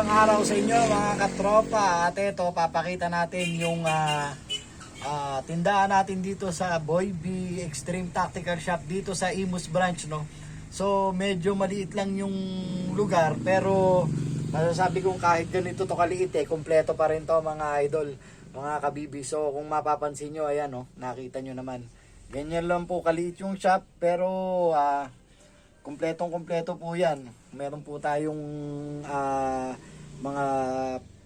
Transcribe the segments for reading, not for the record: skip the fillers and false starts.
Magandang araw sa inyo mga katropa. At ito, papakita natin yung tindahan natin dito sa Boy B Extreme Tactical Shop dito sa Imus Branch, no. So medyo maliit lang yung lugar, pero masasabi kong kahit ganito to kaliit kumpleto pa rin to mga idol, mga kabibi. So kung mapapansin nyo, ayan, no, nakita nyo naman, ganyan lang po kaliit yung shop, pero kumpletong-kumpleto po yan. Meron po tayong mga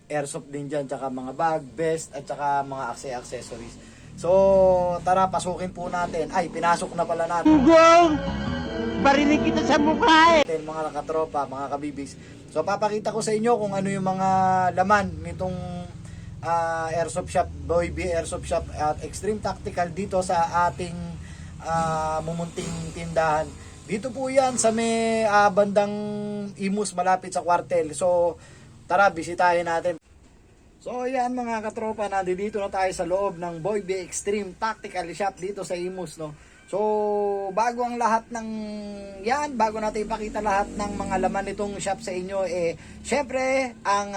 airsoft din dyan, tsaka mga bag, vest, at tsaka mga accessories. So, tara, pasukin po natin. Ay, pinasok na pala natin. Ugong! Barinig kita sa mukha Mga katropa, mga kabibis. So, papakita ko sa inyo kung ano yung mga laman nitong airsoft shop, Boy B Airsoft Shop at Extreme Tactical dito sa ating mumunting tindahan. Dito po yan sa may bandang Imus, malapit sa kwartel. So tara, bisitahin natin. So yan mga katropa, nandito na tayo sa loob ng Boy B Extreme Tactical Shop dito sa Imus, no. So bago ang lahat ng yan, bago natin ipakita lahat ng mga laman nitong shop sa inyo, syempre ang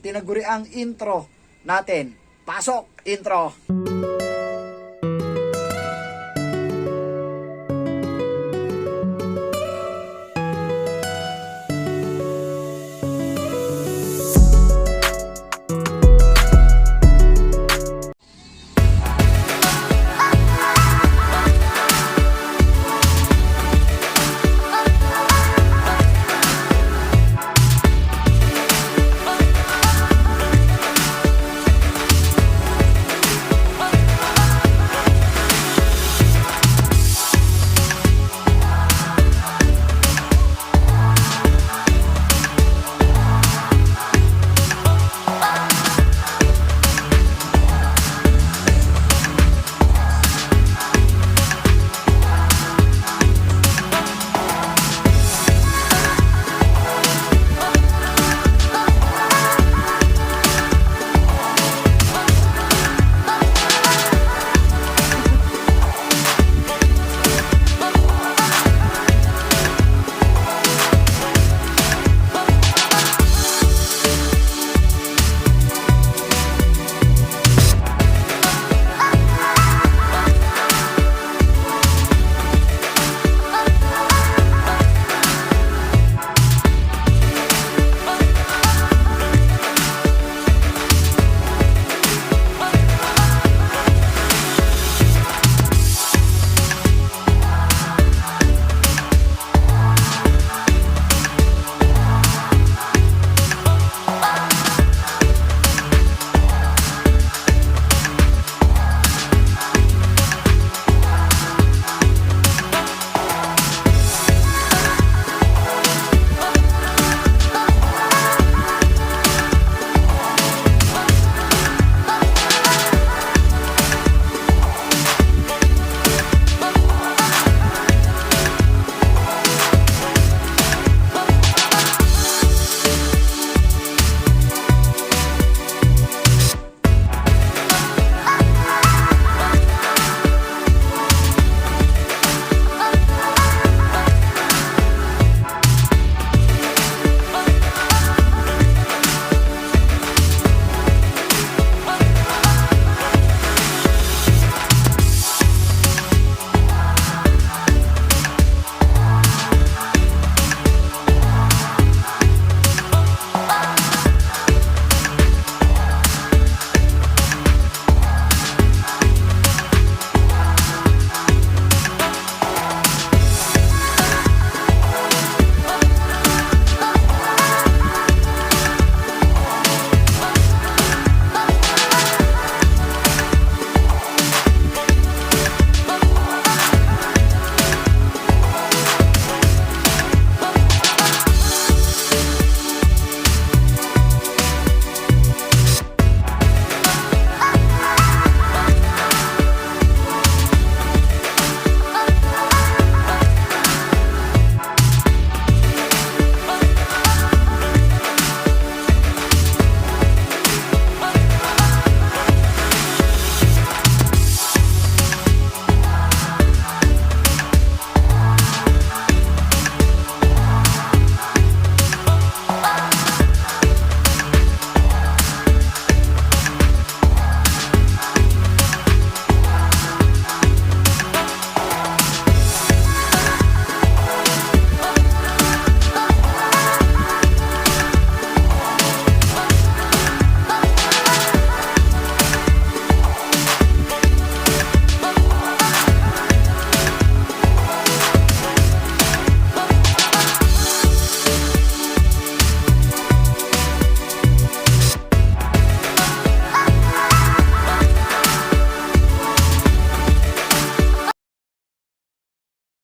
tinaguriang intro natin. Pasok, intro!